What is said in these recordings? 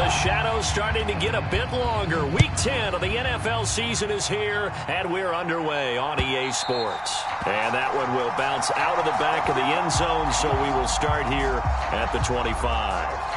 the shadows starting to get a bit longer. Week 10 of the NFL season is here, and we're underway on EA Sports. And that one will bounce out of the back of the end zone, so we will start here at the 25.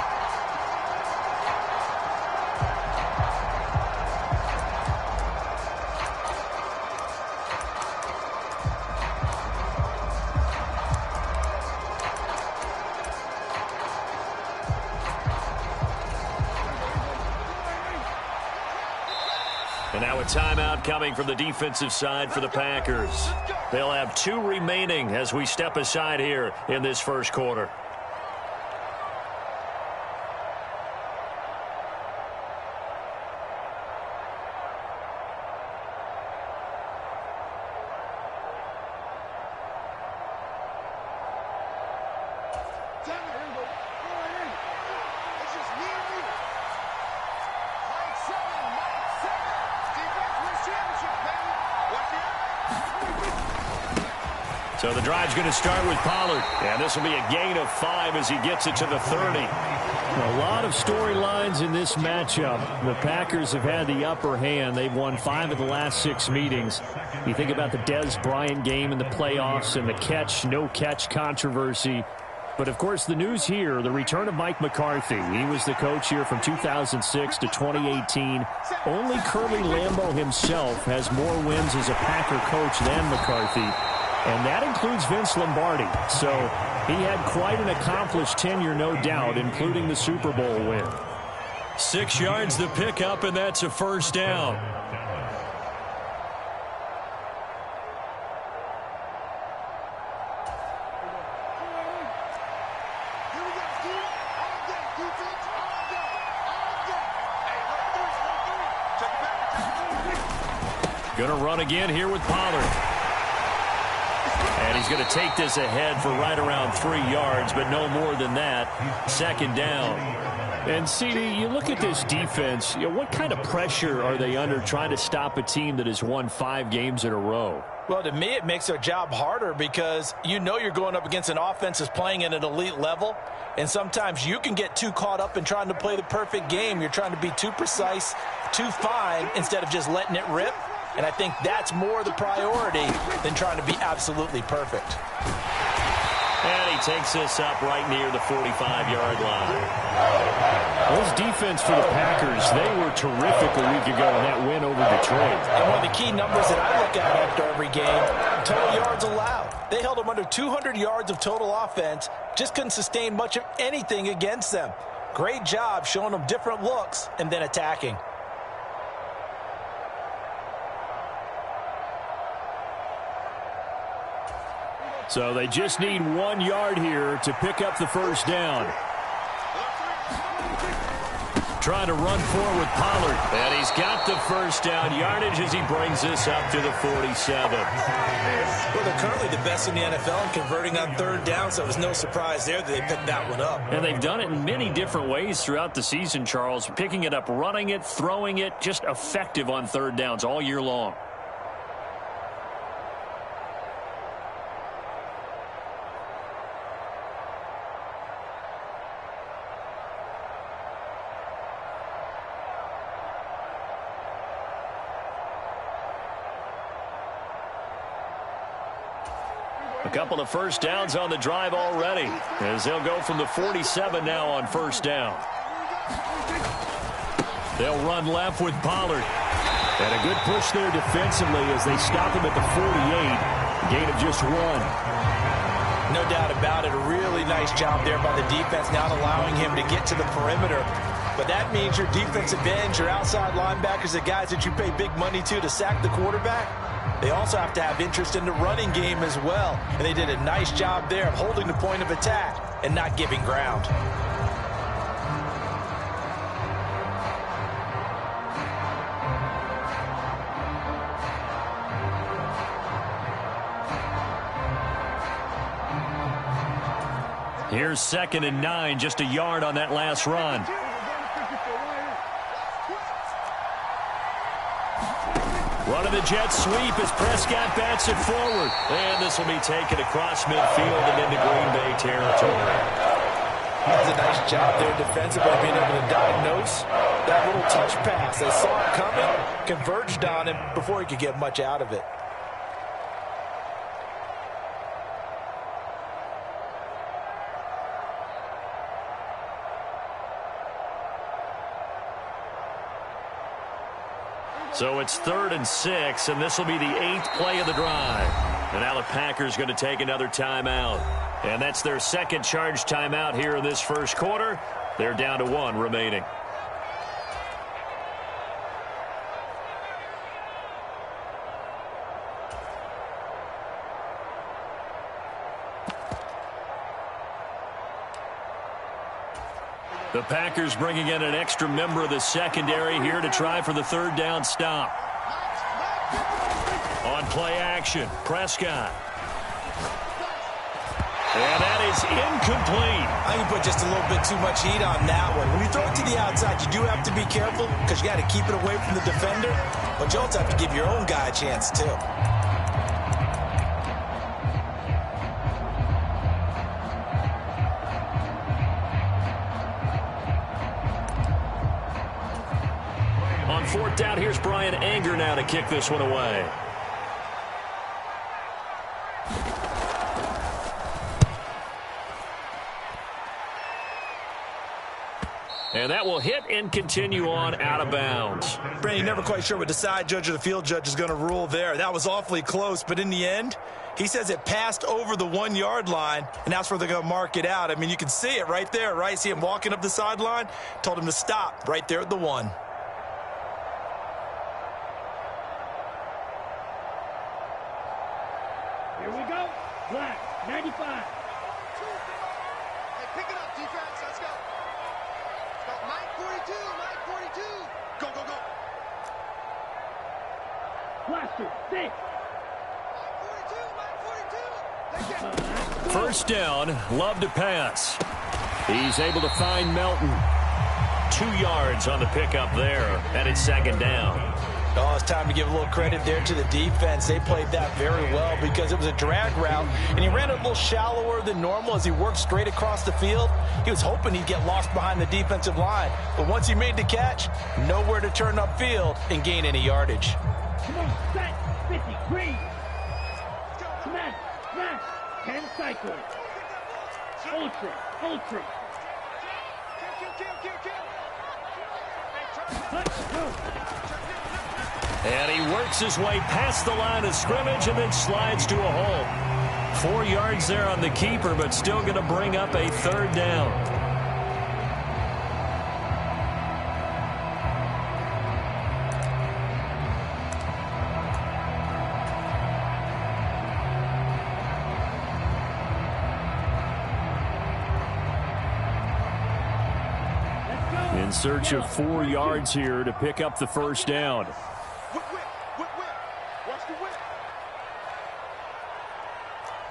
And now a timeout coming from the defensive side for the Packers. They'll have 2 remaining as we step aside here in this first quarter. So the drive's going to start with Pollard. And this will be a gain of 5 as he gets it to the 30. A lot of storylines in this matchup. The Packers have had the upper hand. They've won 5 of the last 6 meetings. You think about the Dez Bryant game in the playoffs and the catch, no catch controversy. But, of course, the news here, the return of Mike McCarthy. He was the coach here from 2006 to 2018. Only Curly Lambeau himself has more wins as a Packer coach than McCarthy. And that includes Vince Lombardi. So he had quite an accomplished tenure, no doubt, including the Super Bowl win. 6 yards the pickup, and that's a first down. Going to run again here with Pollard. And he's going to take this ahead for right around 3 yards, but no more than that. Second down. And, CD, you look at this defense, what kind of pressure are they under trying to stop a team that has won 5 games in a row? Well, to me, it makes their job harder because you know you're going up against an offense that's playing at an elite level, and sometimes you can get too caught up in trying to play the perfect game. You're trying to be too precise, too fine, instead of just letting it rip. And I think that's more the priority than trying to be absolutely perfect. And he takes this up right near the 45-yard line. This defense for the Packers, they were terrific a week ago in that win over Detroit. And one of the key numbers that I look at after every game, total yards allowed. They held them under 200 yards of total offense, just couldn't sustain much of anything against them. Great job showing them different looks and then attacking. So they just need 1 yard here to pick up the first down. Trying to run forward with Pollard. And he's got the first down yardage as he brings this up to the 47. Well, they're currently the best in the NFL in converting on third down, so it was no surprise there that they picked that one up. And they've done it in many different ways throughout the season, Charles. Picking it up, running it, throwing it, just effective on third downs all year long. A couple of first downs on the drive already, as they'll go from the 47 now on first down. They'll run left with Pollard. And a good push there defensively as they stop him at the 48. Gain of just 1. No doubt about it. A really nice job there by the defense, not allowing him to get to the perimeter. But that means your defensive ends, your outside linebackers, the guys that you pay big money to sack the quarterback, they also have to have interest in the running game as well. And they did a nice job there of holding the point of attack and not giving ground. Here's 2nd and 9, just a yard on that last run. Running the jet sweep as Prescott bats it forward. And this will be taken across midfield and into Green Bay territory. That's a nice job there defensively, being able to diagnose that little touch pass. They saw it coming, converged on him before he could get much out of it. So it's 3rd and 6, and this will be the 8th play of the drive. And now the Packers going to take another timeout. And that's their second charge timeout here in this first quarter. They're down to 1 remaining. The Packers bringing in an extra member of the secondary here to try for the 3rd down stop. On play action, Prescott. And that is incomplete. I think you put just a little bit too much heat on that one. When you throw it to the outside, you do have to be careful because you got to keep it away from the defender. But you also have to give your own guy a chance, too. On 4th down, here's Brian Anger now to kick this one away. And that will hit and continue on out of bounds. Brandon, you're never quite sure what the side judge or the field judge is going to rule there. That was awfully close, but in the end, he says it passed over the 1-yard line, and that's where they're going to mark it out. I mean, you can see it right there, right? See him walking up the sideline? Told him to stop right there at the 1. Here we go. Black, 95. Hey, pick it up, defense. Let's go. Let's go. 942, 942. Go, go, go. Blaster, 6. 942, 942. First down, Love to pass. He's able to find Melton. 2 yards on the pickup there, and it's 2nd down. Oh, it's time to give a little credit there to the defense. They played that very well because it was a drag route, and he ran it a little shallower than normal as he worked straight across the field. He was hoping he'd get lost behind the defensive line, but once he made the catch, nowhere to turn upfield and gain any yardage. Come on, set, 50, green. Smash, smash, 10 cycles. Ultra, ultra. And he works his way past the line of scrimmage and then slides to a hole. 4 yards there on the keeper, but still going to bring up a 3rd down. In search of 4 yards here to pick up the first down. Whip, whip, whip, whip. Watch the whip.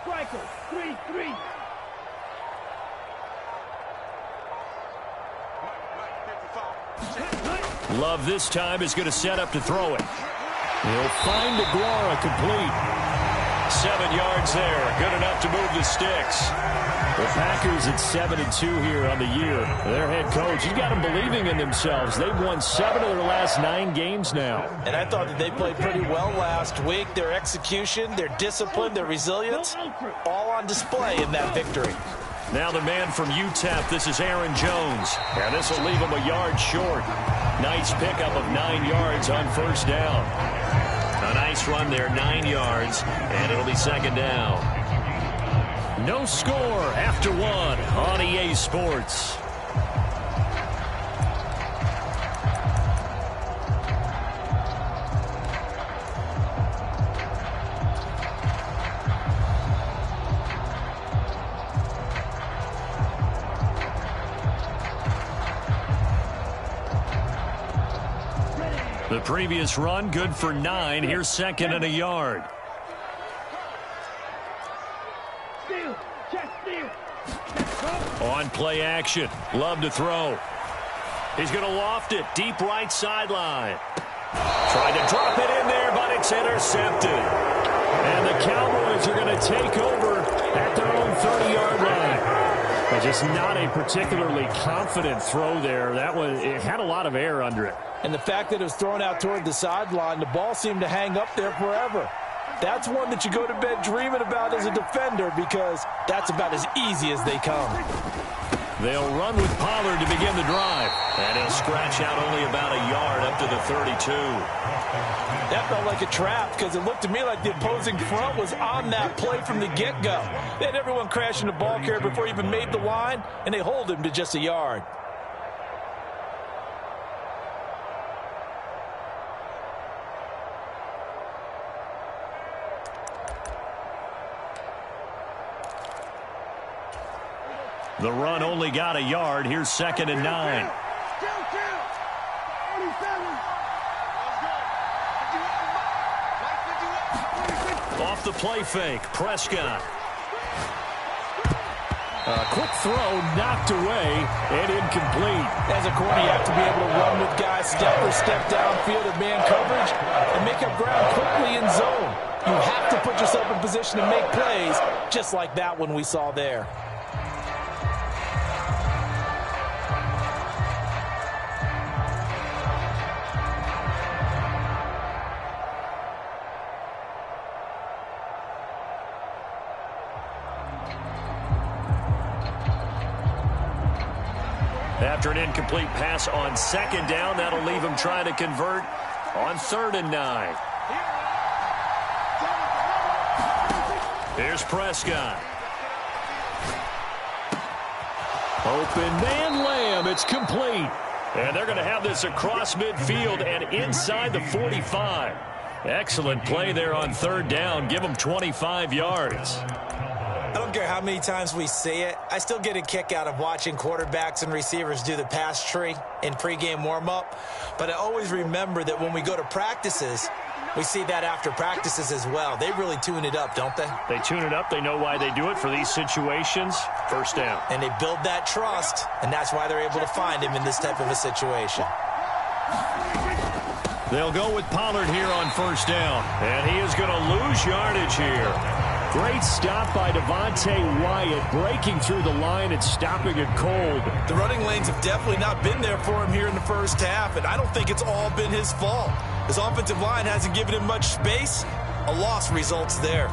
Striker, 3-3. Love this time is going to set up to throw it. He'll find Aguara complete. 7 yards there. Good enough to move the sticks. The Packers at 7-2 here on the year. Their head coach, he's got them believing in themselves. They've won 7 of their last 9 games now. And I thought that they played pretty well last week. Their execution, their discipline, their resilience, all on display in that victory. Now the man from UTEP, this is Aaron Jones. And this will leave him a yard short. Nice pickup of 9 yards on first down. A nice run there, 9 yards, and it'll be 2nd down. No score after 1 on EA Sports. The previous run, good for 9. Here's 2nd and a yard. On play action. Love to throw. He's going to loft it. Deep right sideline. Tried to drop it in there, but it's intercepted. And the Cowboys are going to take over at their own 30-yard line. The Yeah, just not a particularly confident throw there. It had a lot of air under it. And the fact that it was thrown out toward the sideline, the ball seemed to hang up there forever. That's one that you go to bed dreaming about as a defender because that's about as easy as they come. They'll run with Pollard to begin the drive. And he'll scratch out only about a yard up to the 32. That felt like a trap because it looked to me like the opposing front was on that play from the get-go. They had everyone crashing the ball carrier before he even made the line, and they hold him to just a yard. The run only got a yard. Here's 2nd and 9. Off the play fake, Prescott. A quick throw knocked away and incomplete. As a corner, you have to be able to run with guys step for step downfield at man coverage and make up ground quickly in zone. You have to put yourself in position to make plays just like that one we saw there. After an incomplete pass on 2nd down, that'll leave him trying to convert on 3rd and 9. Here's Prescott. Open man, Lamb. It's complete. And they're going to have this across midfield and inside the 45. Excellent play there on 3rd down. Give them 25 yards. I don't care how many times we see it. I still get a kick out of watching quarterbacks and receivers do the pass tree in pregame warm-up. But I always remember that when we go to practices, we see that after practices as well. They really tune it up, don't they? They tune it up. They know why they do it for these situations. 1st down. And they build that trust, and that's why they're able to find him in this type of a situation. They'll go with Pollard here on 1st down. And he is going to lose yardage here. Great stop by Devontae Wyatt, breaking through the line and stopping it cold. The running lanes have definitely not been there for him here in the 1st half, and I don't think it's all been his fault. His offensive line hasn't given him much space. A loss results there.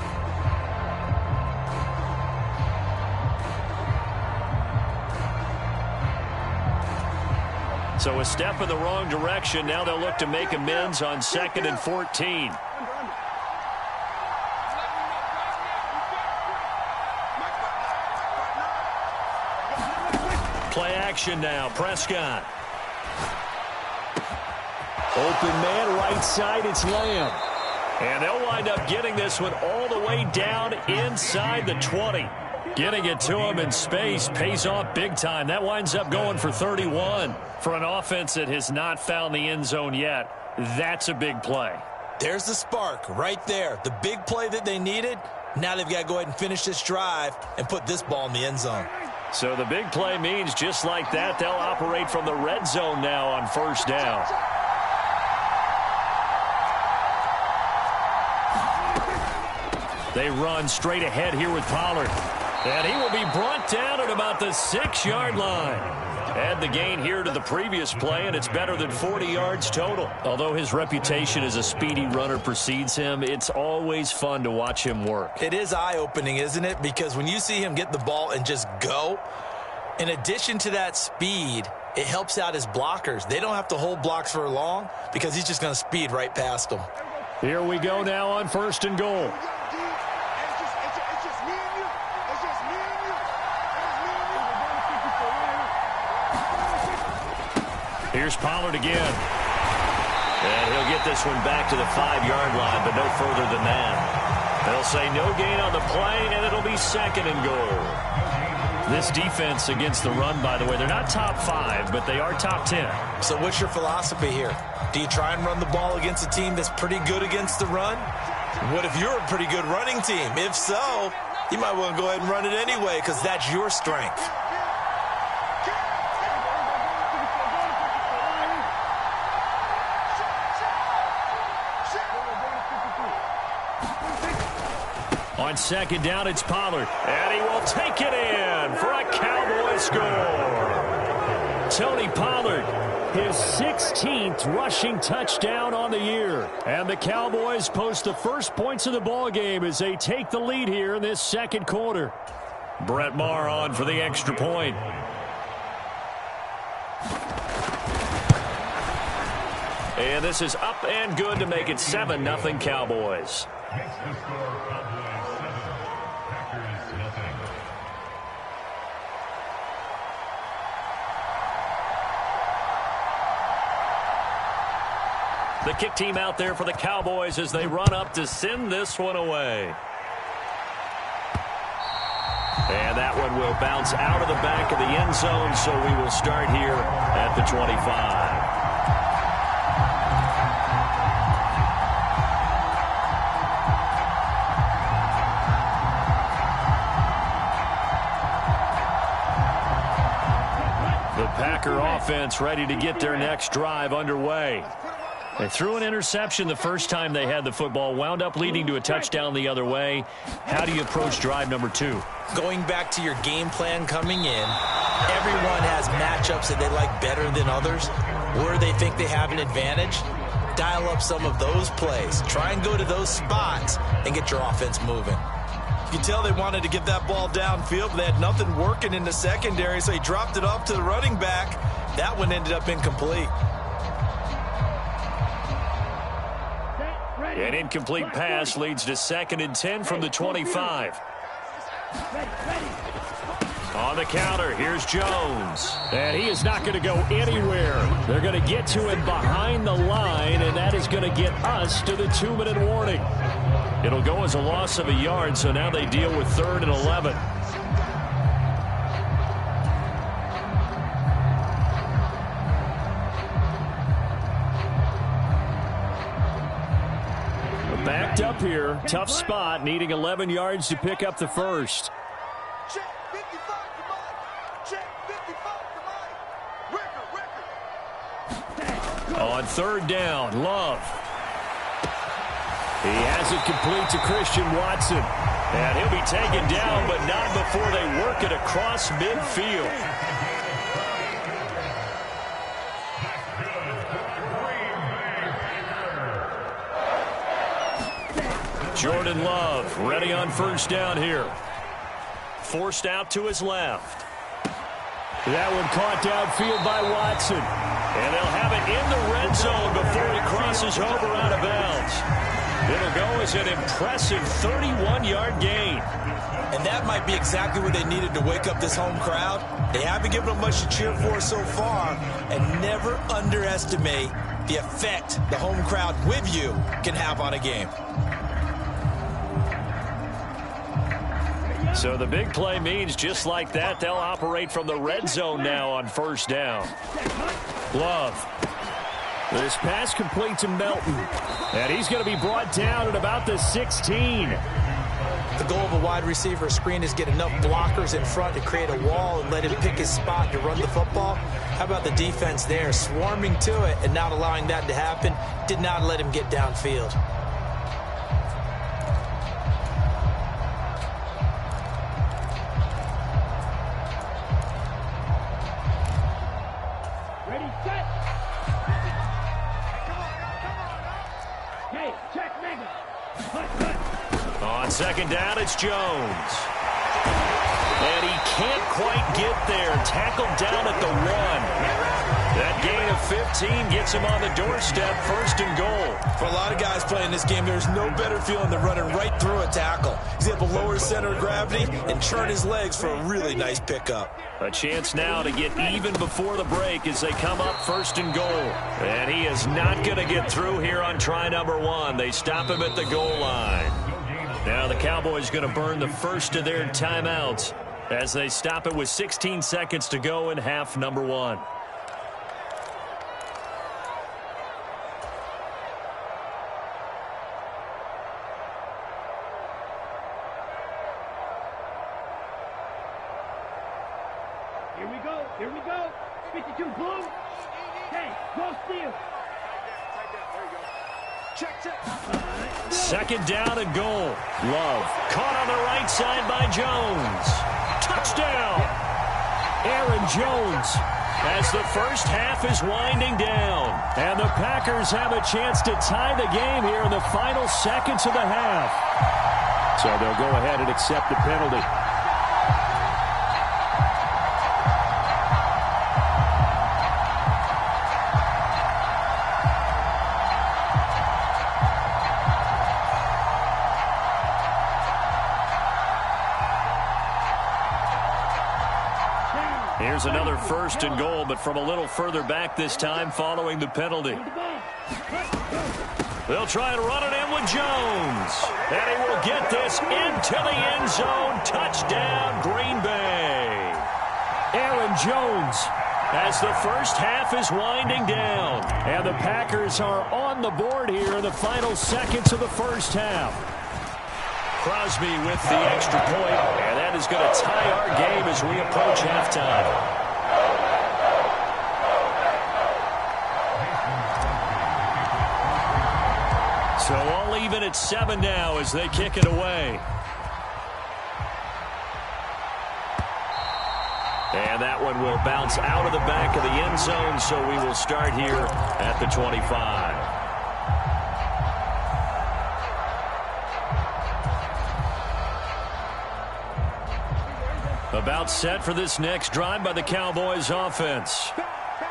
So a step in the wrong direction. Now they'll look to make amends on 2nd and 14. Play action now. Prescott. Open man, right side. It's Lamb. And they'll wind up getting this one all the way down inside the 20. Getting it to him in space pays off big time. That winds up going for 31. For an offense that has not found the end zone yet, that's a big play. There's the spark right there. The big play that they needed. Now they've got to go ahead and finish this drive and put this ball in the end zone. So the big play means just like that, they'll operate from the red zone now on 1st down. They run straight ahead here with Pollard. And he will be brought down at about the 6-yard line. Add the gain here to the previous play, and it's better than 40 yards total. Although his reputation as a speedy runner precedes him, it's always fun to watch him work. It is eye-opening, isn't it? Because when you see him get the ball and just go, in addition to that speed, it helps out his blockers. They don't have to hold blocks for long because he's just going to speed right past them. Here we go now on 1st and goal. Here's Pollard again. And he'll get this one back to the 5-yard line, but no further than that. They'll say no gain on the play, and it'll be 2nd and goal. This defense against the run, by the way, they're not top 5, but they are top 10. So what's your philosophy here? Do you try and run the ball against a team that's pretty good against the run? What if you're a pretty good running team? If so, you might want to go ahead and run it anyway because that's your strength. On 2nd down, it's Pollard. And he will take it in for a Cowboys score. Tony Pollard, his 16th rushing touchdown on the year. And the Cowboys post the first points of the ballgame as they take the lead here in this second quarter. Brett Maher on for the extra point. And this is up and good to make it 7-0 Cowboys. The kick team out there for the Cowboys as they run up to send this one away. And that one will bounce out of the back of the end zone, so we will start here at the 25. The Packer offense ready to get their next drive underway. They threw an interception the first time they had the football, wound up leading to a touchdown the other way. How do you approach drive number 2? Going back to your game plan coming in, everyone has matchups that they like better than others, where they think they have an advantage. Dial up some of those plays. Try and go to those spots and get your offense moving. You can tell they wanted to get that ball downfield, but they had nothing working in the secondary, so he dropped it off to the running back. That one ended up incomplete. An incomplete pass leads to 2nd and 10 from the 25. On the counter, here's Jones. And he is not going to go anywhere. They're going to get to him behind the line, and that is going to get us to the 2-minute warning. It'll go as a loss of a yard, so now they deal with 3rd and 11. Backed up here, tough spot, needing 11 yards to pick up the first. Check 55 for Mike. Check 55 for Mike. Record. On 3rd down, Love. He has it complete to Christian Watson. And he'll be taken down, but not before they work it across midfield. Jordan Love ready on 1st down here. Forced out to his left. That one caught downfield by Watson. And they'll have it in the red zone before he crosses over out of bounds. It'll go as an impressive 31-yard gain. And that might be exactly what they needed to wake up this home crowd. They haven't given them much to cheer for so far. And never underestimate the effect the home crowd with you can have on a game. So the big play means just like that, they'll operate from the red zone now on 1st down. Love. This pass complete to Melton. And he's going to be brought down at about the 16. The goal of a wide receiver screen is get enough blockers in front to create a wall and let him pick his spot to run the football. How about the defense there, swarming to it and not allowing that to happen? Did not let him get downfield. Ready, set. Hey, check mega. On 2nd down, it's Jones. And he can't quite get there. Tackled down at the 1. That gain of 15 gets him on the doorstep, 1st and goal. For a lot of guys playing this game, there's no better feeling than running right through a tackle. He's able to lower his center of gravity and turn his legs for a really nice pickup. A chance now to get even before the break as they come up 1st and goal. And he is not going to get through here on try number 1. They stop him at the goal line. Now the Cowboys going to burn the first of their timeouts as they stop it with 16 seconds to go in half number 1. Here we go. 52 blue. Hey, go steal. Check. 2nd down and goal. Love caught on the right side by Jones. Touchdown. Jones. As the first half is winding down. And the Packers have a chance to tie the game here in the final seconds of the half. So they'll go ahead and accept the penalty. Here's another 1st and goal, but from a little further back this time following the penalty. They'll try and run it in with Jones. And he will get this into the end zone. Touchdown, Green Bay. Aaron Jones. As the first half is winding down. And the Packers are on the board here in the final seconds of the first half. Crosby with the extra point, and that is going to tie our game as we approach halftime. So all even at 7 now as they kick it away. And that one will bounce out of the back of the end zone, so we will start here at the 25. About set for this next drive by the Cowboys offense.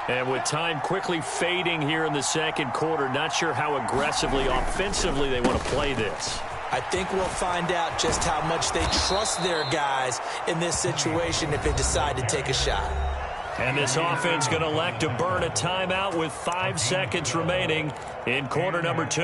And with time quickly fading here in the second quarter, not sure how aggressively, offensively they want to play this. I think we'll find out just how much they trust their guys in this situation if they decide to take a shot. And this offense going to elect to burn a timeout with 5 seconds remaining in quarter number 2.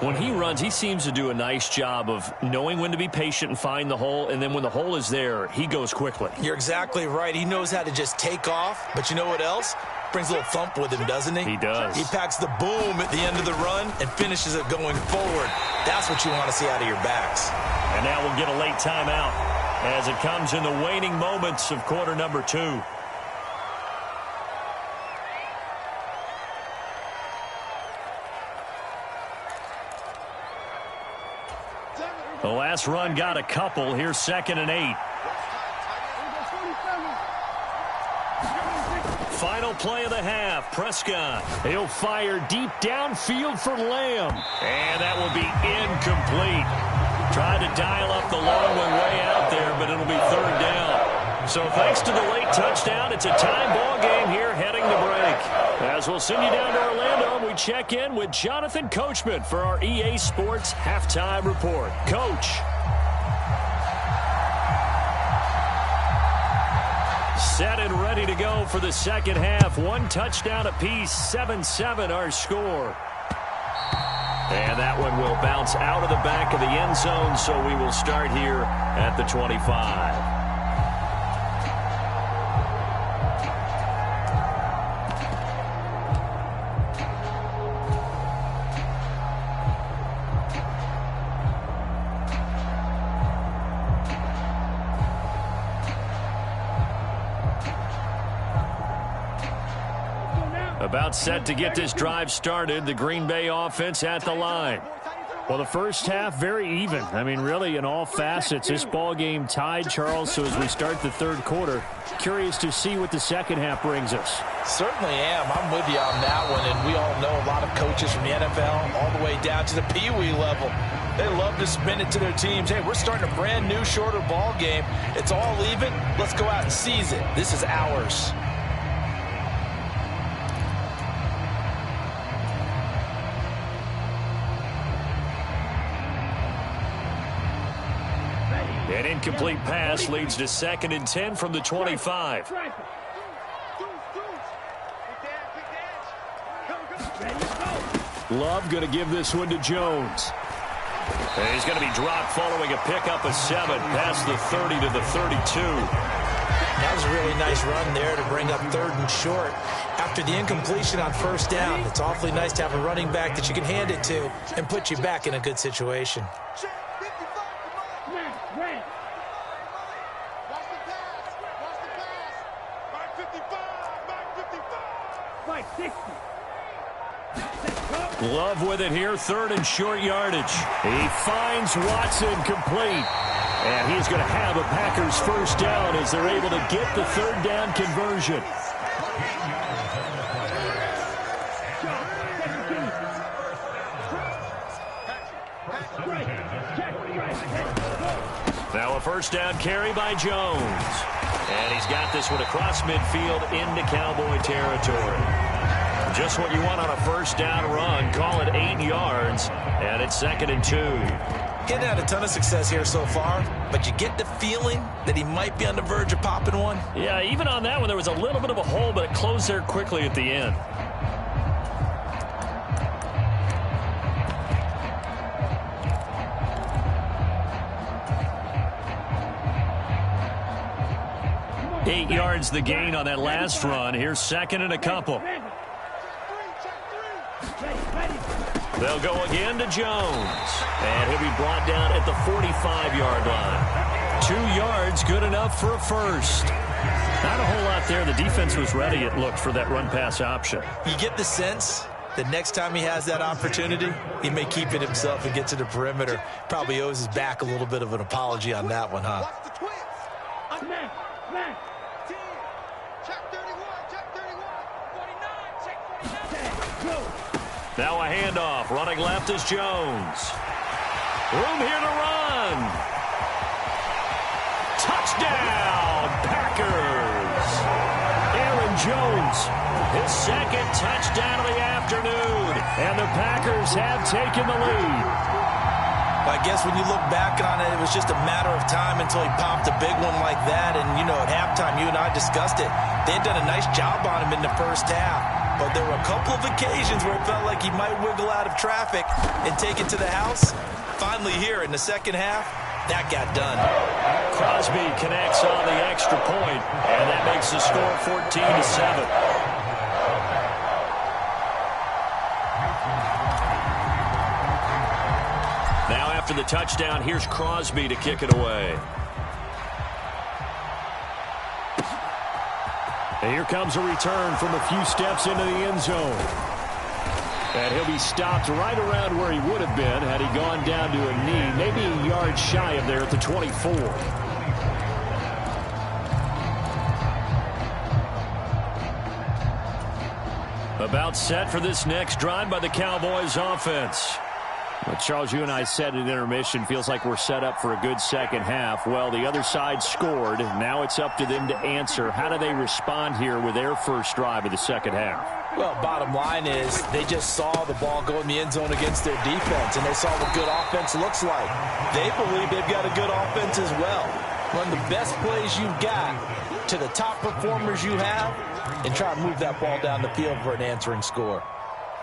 When he runs, he seems to do a nice job of knowing when to be patient and find the hole, and then when the hole is there, he goes quickly. You're exactly right. He knows how to just take off, but you know what else? Brings a little thump with him, doesn't he? He does. He packs the boom at the end of the run and finishes it going forward. That's what you want to see out of your backs. And now we'll get a late timeout as it comes in the waning moments of quarter number 2. The last run got a couple. Here's 2nd and 8. Final play of the half. Prescott. He'll fire deep downfield for Lamb. And that will be incomplete. Tried to dial up the long one way out there, but it'll be 3rd down. So thanks to the late touchdown, it's a tie ball game here heading to break. As we'll send you down to Orlando, we check in with Jonathan Coachman for our EA Sports Halftime Report. Coach. Set and ready to go for the second half. 1 touchdown apiece, 7-7 our score. And that one will bounce out of the back of the end zone, so we will start here at the 25. About set to get this drive started. The Green Bay offense at the line. Well, the first half, very even. I mean, really, in all facets, this ball game tied, Charles. So as we start the third quarter, curious to see what the second half brings us. Certainly am. I'm with you on that one. And we all know a lot of coaches from the NFL all the way down to the Pee Wee level. They love to spin it to their teams. Hey, we're starting a brand new, shorter ball game. It's all even. Let's go out and seize it. This is ours. An incomplete pass leads to 2nd and 10 from the 25. Love going to give this one to Jones. And he's going to be dropped following a pickup of 7 past the 30 to the 32. That was a really nice run there to bring up 3rd and short. After the incompletion on 1st down, it's awfully nice to have a running back that you can hand it to and put you back in a good situation. Love with it here, 3rd and short yardage. He finds Watson complete. And he's going to have a Packers first down as they're able to get the third down conversion. Now a first down carry by Jones. And he's got this one across midfield into Cowboy territory. Just what you want on a first down run. Call it 8 yards. And it's 2nd and 2. Getting had a ton of success here so far, but you get the feeling that he might be on the verge of popping one. Yeah, even on that one, there was a little bit of a hole, but it closed there quickly at the end. Eight yards the gain on that last run. Here's 2nd and a couple. They'll go again to Jones. And he'll be brought down at the 45-yard line. 2 yards, good enough for a first. Not a whole lot there. The defense was ready, it looked, for that run-pass option. You get the sense that next time he has that opportunity, he may keep it himself and get to the perimeter. Probably owes his back a little bit of an apology on that one, huh? Now a handoff. Running left is Jones. Room here to run. Touchdown, Packers. Aaron Jones, his 2nd touchdown of the afternoon. And the Packers have taken the lead. I guess when you look back on it, it was just a matter of time until he popped a big one like that. And, you know, at halftime, you and I discussed it. They had done a nice job on him in the first half. But there were a couple of occasions where it felt like he might wiggle out of traffic and take it to the house. Finally here in the second half, that got done. Crosby connects on the extra point, and that makes the score 14-7. Now after the touchdown, here's Crosby to kick it away. And here comes a return from a few steps into the end zone. And he'll be stopped right around where he would have been had he gone down to a knee, maybe a yard shy of there at the 24. About set for this next drive by the Cowboys offense. Well, Charles, you and I said at intermission, feels like we're set up for a good second half. Well, the other side scored. Now it's up to them to answer. How do they respond here with their first drive of the second half? Well, bottom line is they just saw the ball go in the end zone against their defense, and they saw what good offense looks like. They believe they've got a good offense as well. Run the best plays you've got to the top performers you have and try to move that ball down the field for an answering score.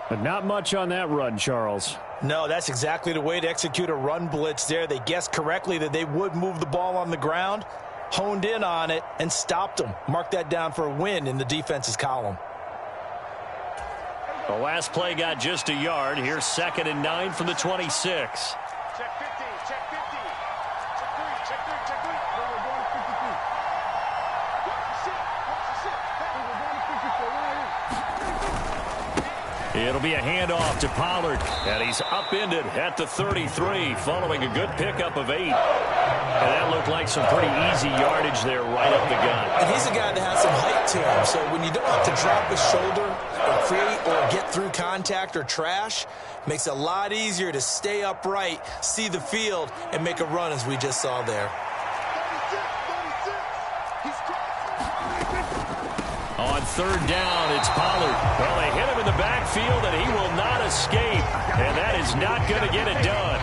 But not much on that run, Charles. No, that's exactly the way to execute a run blitz there. They guessed correctly that they would move the ball on the ground, honed in on it, and stopped them. Mark that down for a win in the defense's column. The last play got just a yard. Here's 2nd and 9 from the 26. Check 50, check 50. Check 3, check 3, check 3. No, we're going to 52. Watch the shit, watch the shit. Hey, we're going to 54. Where are you? It'll be a handoff to Pollard, and he's upended at the 33 following a good pickup of 8. And that looked like some pretty easy yardage there right up the gut. And he's a guy that has some height to him, so when you don't have to drop his shoulder or create or get through contact or trash, makes it a lot easier to stay upright, see the field, and make a run as we just saw there. 36. He's On 3rd down, it's Pollard. Well, they hit him in the backfield, and he will not escape. And that is not going to get it done.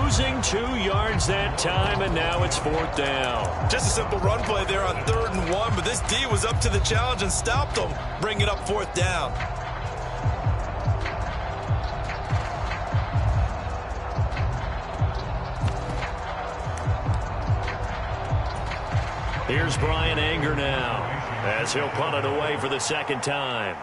Losing 2 yards that time, and now it's 4th down. Just a simple run play there on 3rd and 1, but this D was up to the challenge and stopped them, bringing up 4th down. Here's Brian Anger now, as he'll punt it away for the 2nd time.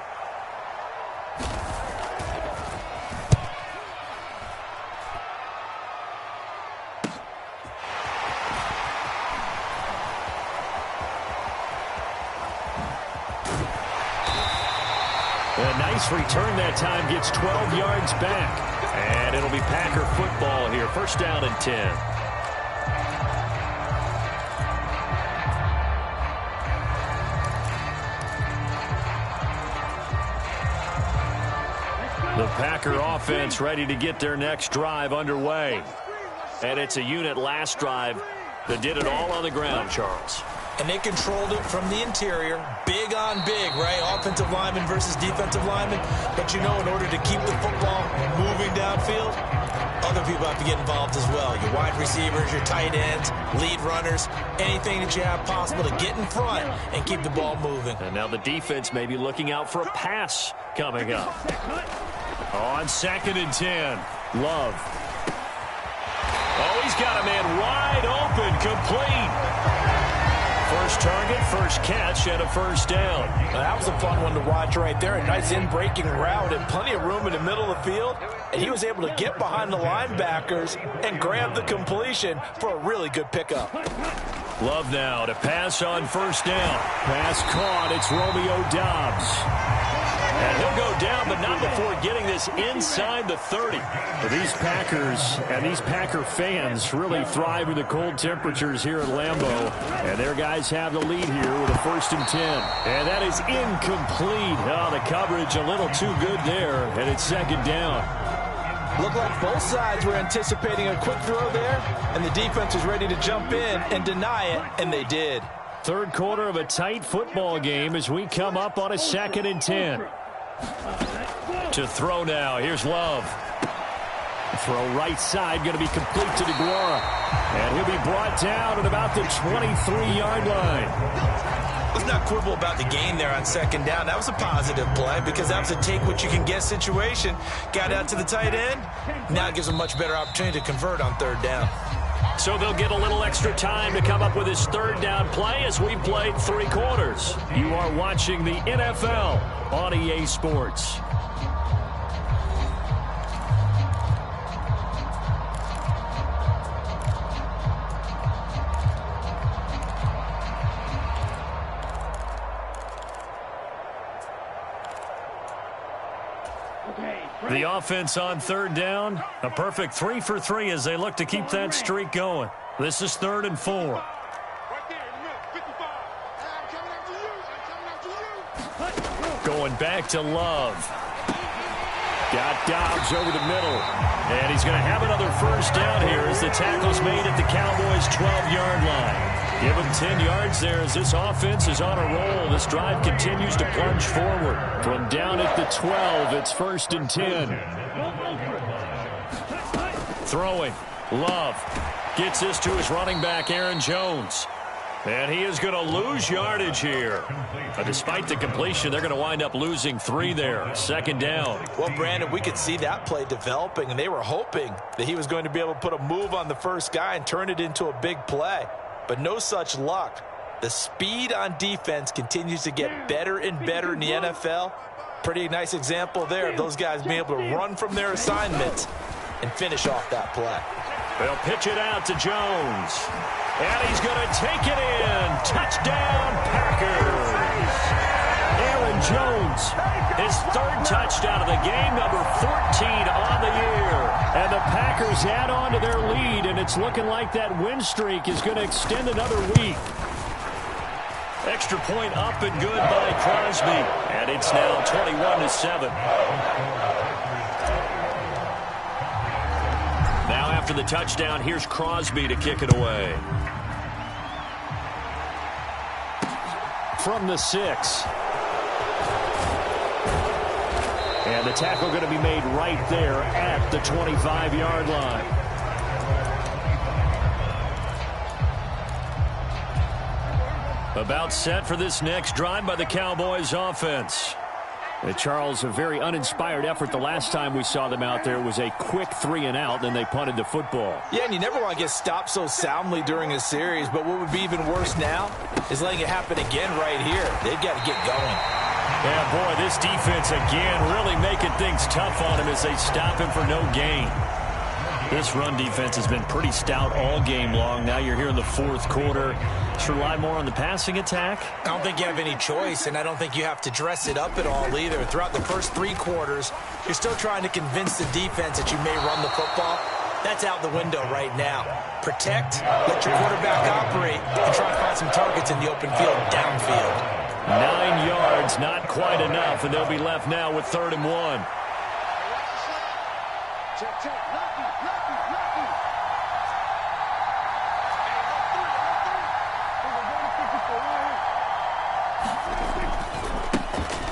A nice return that time, gets 12 yards back. And it'll be Packer football here, 1st down and 10. The Packer offense ready to get their next drive underway. And it's a unit last drive that did it all on the ground, Charles. And they controlled it from the interior. Big on big, right? Offensive lineman versus defensive lineman. But you know, in order to keep the football moving downfield, other people have to get involved as well. Your wide receivers, your tight ends, lead runners, anything that you have possible to get in front and keep the ball moving. And now the defense may be looking out for a pass coming up. On 2nd and 10, Love. Oh, he's got a man wide open, complete. First target, first catch, and a first down. Now, that was a fun one to watch right there. A nice in-breaking route and plenty of room in the middle of the field. And he was able to get behind the linebackers and grab the completion for a really good pickup. Love now to pass on first down. Pass caught. It's Romeo Doubs. And he'll go down, but not before getting this inside the 30. Well, these Packers and these Packer fans really thrive in the cold temperatures here at Lambeau. And their guys have the lead here with a 1st and 10. And that is incomplete. Oh, the coverage a little too good there. And it's 2nd down. Looked like both sides were anticipating a quick throw there, and the defense was ready to jump in and deny it, and they did. Third quarter of a tight football game as we come up on a 2nd and 10. To throw now. Here's Love. Throw right side, going to be complete to DeGuara. And he'll be brought down at about the 23-yard line. Let's not quibble about the gain there on 2nd down. That was a positive play because that was a take-what-you-can-get situation. Got out to the tight end. Now it gives them a much better opportunity to convert on 3rd down. So they'll get a little extra time to come up with his 3rd down play as we played 3 quarters. You are watching the NFL on EA Sports. The offense on 3rd down, a perfect 3 for 3 as they look to keep that streak going. This is 3rd and 4. Right there in the middle, 55. I'm coming after you. I'm coming after you. Going back to Love. Got Doubs over the middle. And he's going to have another first down here as the tackle's made at the Cowboys' 12-yard line. Give him 10 yards there as this offense is on a roll. This drive continues to plunge forward. From down at the 12, it's 1st and 10. Throwing. Love gets this to his running back, Aaron Jones. And he is going to lose yardage here. But despite the completion, they're going to wind up losing 3 there. 2nd down. Well, Brandon, we could see that play developing, and they were hoping that he was going to be able to put a move on the first guy and turn it into a big play. But no such luck. The speed on defense continues to get better and better in the NFL. Pretty nice example there of those guys being able to run from their assignments and finish off that play. They'll pitch it out to Jones. And he's going to take it in. Touchdown, Packers. Aaron Jones, his 3rd touchdown of the game, number 14 on the year. And the Packers add on to their lead, and it's looking like that win streak is going to extend another week. Extra point up and good by Crosby. And it's now 21-7. Now after the touchdown, here's Crosby to kick it away. From the 6. And the tackle going to be made right there at the 25-yard line. About set for this next drive by the Cowboys offense. Charles, a very uninspired effort the last time we saw them out there was a quick 3 and out, then they punted the football. Yeah, and you never want to get stopped so soundly during a series, but what would be even worse now is letting it happen again right here. They've got to get going. Yeah, boy, this defense again really making things tough on him as they stop him for no gain. This run defense has been pretty stout all game long. Now you're here in the 4th quarter. Just rely more on the passing attack. I don't think you have any choice, and I don't think you have to dress it up at all either. Throughout the first 3 quarters, you're still trying to convince the defense that you may run the football. That's out the window right now. Protect, let your quarterback operate, and try to find some targets in the open field downfield. 9 yards, not quite enough, and they'll be left now with 3rd and 1. Check, check. Lucky, lucky, lucky. Hey, left three. We're going to 54 right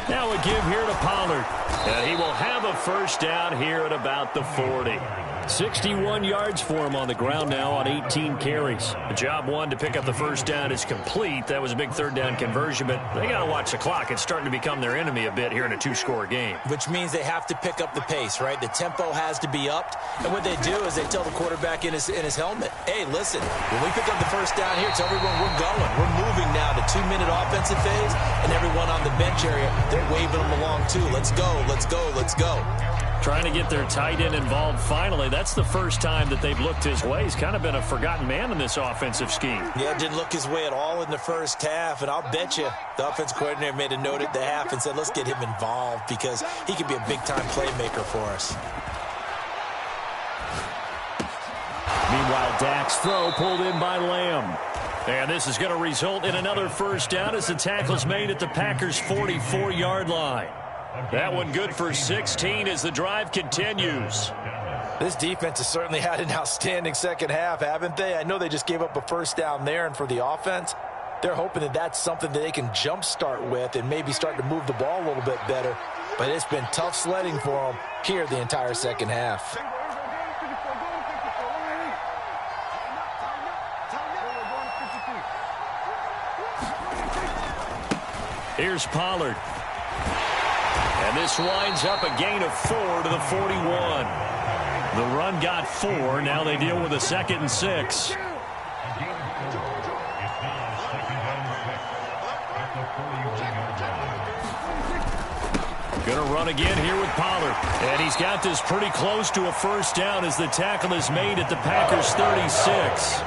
here. Now a give here to Pollard. And he will have a first down here at about the 40. 61 yards for him on the ground now on 18 carries. The job one to pick up the first down is complete. That was a big third down conversion, but they got to watch the clock. It's starting to become their enemy a bit here in a two-score game. Which means they have to pick up the pace, right? The tempo has to be upped. And what they do is they tell the quarterback in his helmet, hey, listen, when we pick up the first down here, tell everyone we're going. We're moving now to 2-minute offensive phase, and everyone on the bench area, they're waving them along too. Let's go, let's go, let's go. Trying to get their tight end involved finally. That's the first time that they've looked his way. He's kind of been a forgotten man in this offensive scheme. Yeah, didn't look his way at all in the first half, and I'll bet you the offensive coordinator made a note at the half and said, let's get him involved because he could be a big-time playmaker for us. Meanwhile, Dak's throw pulled in by Lamb. And this is going to result in another first down as the tackle's made at the Packers' 44-yard line. That one good for 16 as the drive continues. This defense has certainly had an outstanding second half, haven't they? I know they just gave up a first down there, and for the offense, they're hoping that that's something that they can jumpstart with and maybe start to move the ball a little bit better. But it's been tough sledding for them here the entire second half. Here's Pollard. And this winds up a gain of 4 to the 41. The run got 4. Now they deal with a 2nd and 6. Going to run again here with Pollard. And he's got this pretty close to a first down as the tackle is made at the Packers' 36.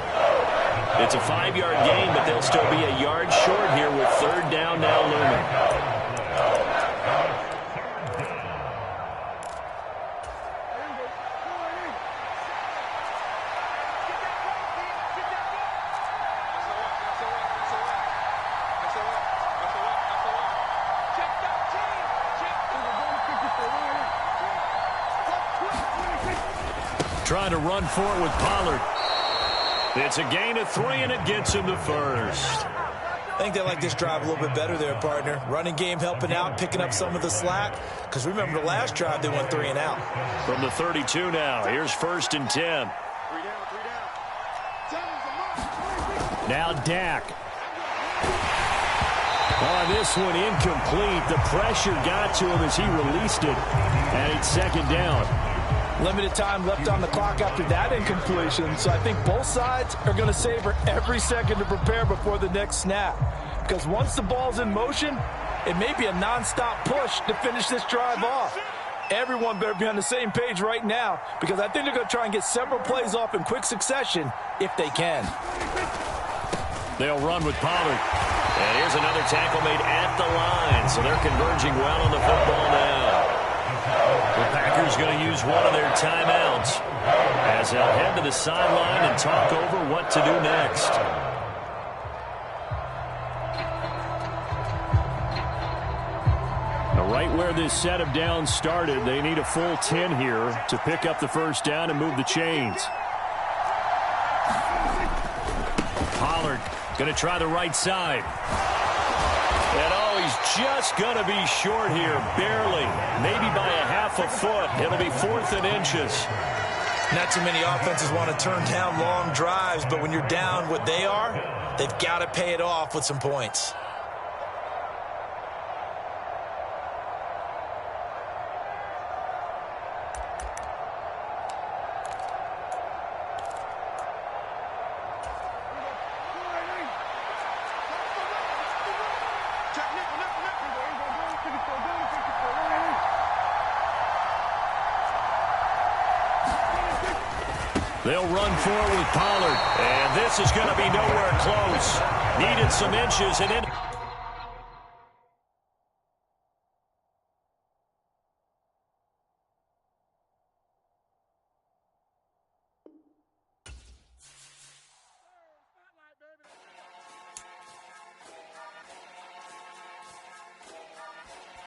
It's a 5-yard gain, but they'll still be a yard short here with third down now looming. Trying to run for it with Pollard. It's a gain of 3, and it gets him to first. I think they like this drive a little bit better there, partner. Running game helping out, picking up some of the slack. Because remember, the last drive, they went 3 and out. From the 32 now, here's 1st and 10. Now Dak. Oh, this one incomplete. The pressure got to him as he released it. And it's 2nd down. Limited time left on the clock after that incompletion, so I think both sides are going to savor every second to prepare before the next snap. Because once the ball's in motion, it may be a nonstop push to finish this drive off. Everyone better be on the same page right now, because I think they're going to try and get several plays off in quick succession if they can. They'll run with Pollard. And here's another tackle made at the line, so they're converging well on the football now. The Packers going to use one of their timeouts as they'll head to the sideline and talk over what to do next. Now, right where this set of downs started, they need a full 10 here to pick up the first down and move the chains. Pollard going to try the right side. And oh, he's just going to be short here, barely, maybe by a half a foot. It'll be 4th and inches. Not too many offenses want to turn down long drives, but when you're down what they are, they've got to pay it off with some points. They'll run for it with Pollard. And this is going to be nowhere close. Needed some inches and in.